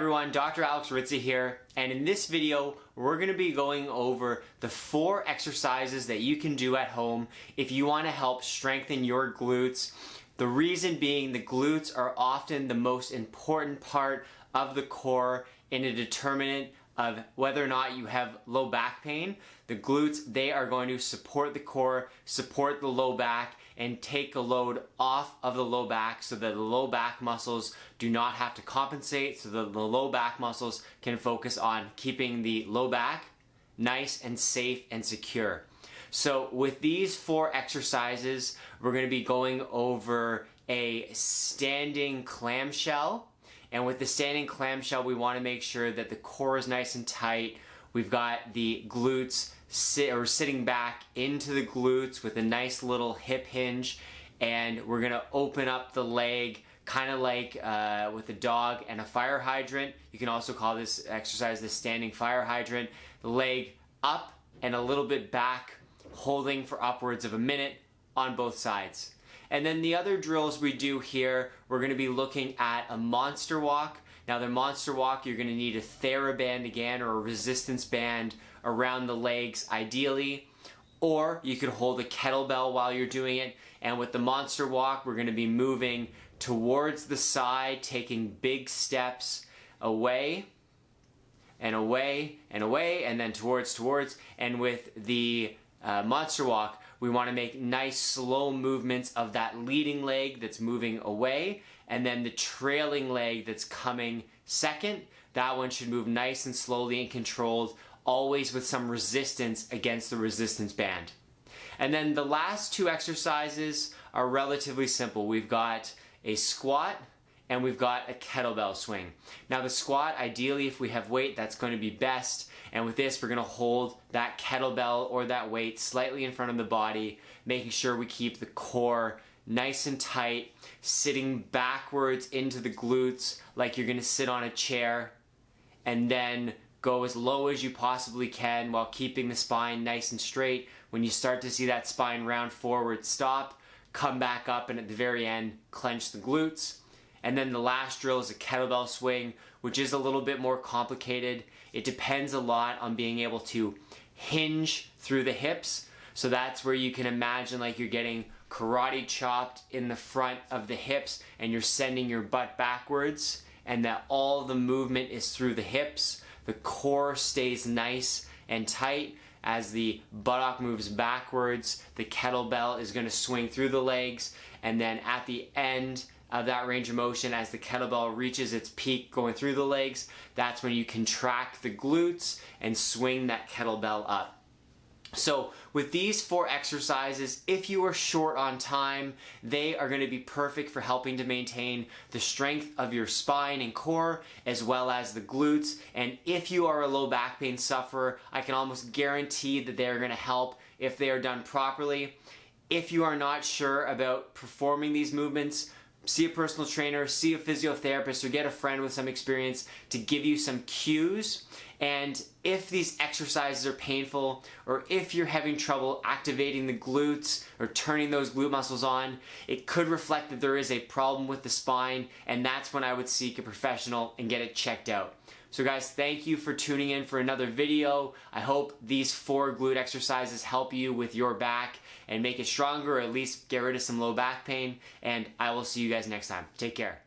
everyone, Dr. Alex Ritza here, and in this video we're going to be going over the 4 exercises that you can do at home if you want to help strengthen your glutes. The reason being the glutes are often the most important part of the core in a determinant of whether or not you have low back pain. The glutes, they are going to support the core, support the low back, and take a load off of the low back so that the low back muscles do not have to compensate, so that the low back muscles can focus on keeping the low back nice and safe and secure. So with these 4 exercises, we're going to be going over a standing clamshell. And with the standing clamshell, we want to make sure that the core is nice and tight. We've got the glutes sitting back into the glutes with a nice little hip hinge. And we're going to open up the leg kind of like with a dog and a fire hydrant. You can also call this exercise the standing fire hydrant. The leg up and a little bit back, holding for upwards of a minute on both sides. And then the other drills we do here, we're going to be looking at a monster walk. Now the monster walk, you're going to need a TheraBand again, or a resistance band around the legs ideally. Or you could hold a kettlebell while you're doing it. And with the monster walk, we're going to be moving towards the side, taking big steps away and away and away, and then towards. And with the monster walk, we want to make nice slow movements of that leading leg that's moving away, and then the trailing leg that's coming second. That one should move nice and slowly and controlled, always with some resistance against the resistance band. And then the last 2 exercises are relatively simple. We've got a squat and we've got a kettlebell swing. Now the squat, ideally if we have weight, that's going to be best. And with this, we're going to hold that kettlebell or that weight slightly in front of the body, making sure we keep the core nice and tight, sitting backwards into the glutes like you're going to sit on a chair, and then go as low as you possibly can while keeping the spine nice and straight. When you start to see that spine round forward, stop, come back up, and at the very end, clench the glutes. And then the last drill is a kettlebell swing, which is a little bit more complicated. It depends a lot on being able to hinge through the hips. So that's where you can imagine like you're getting karate chopped in the front of the hips and you're sending your butt backwards, and that all the movement is through the hips. The core stays nice and tight. As the buttock moves backwards, the kettlebell is going to swing through the legs, and then at the end of that range of motion, as the kettlebell reaches its peak going through the legs, that's when you contract the glutes and swing that kettlebell up. So with these 4 exercises, if you are short on time, they are going to be perfect for helping to maintain the strength of your spine and core, as well as the glutes. And if you are a low back pain sufferer, I can almost guarantee that they are going to help if they are done properly. If you are not sure about performing these movements, see a personal trainer, see a physiotherapist, or get a friend with some experience to give you some cues. And if these exercises are painful, or if you're having trouble activating the glutes or turning those glute muscles on, it could reflect that there is a problem with the spine, and that's when I would seek a professional and get it checked out. So guys, thank you for tuning in for another video. I hope these 4 glute exercises help you with your back and make it stronger, or at least get rid of some low back pain. And I will see you guys next time. Take care.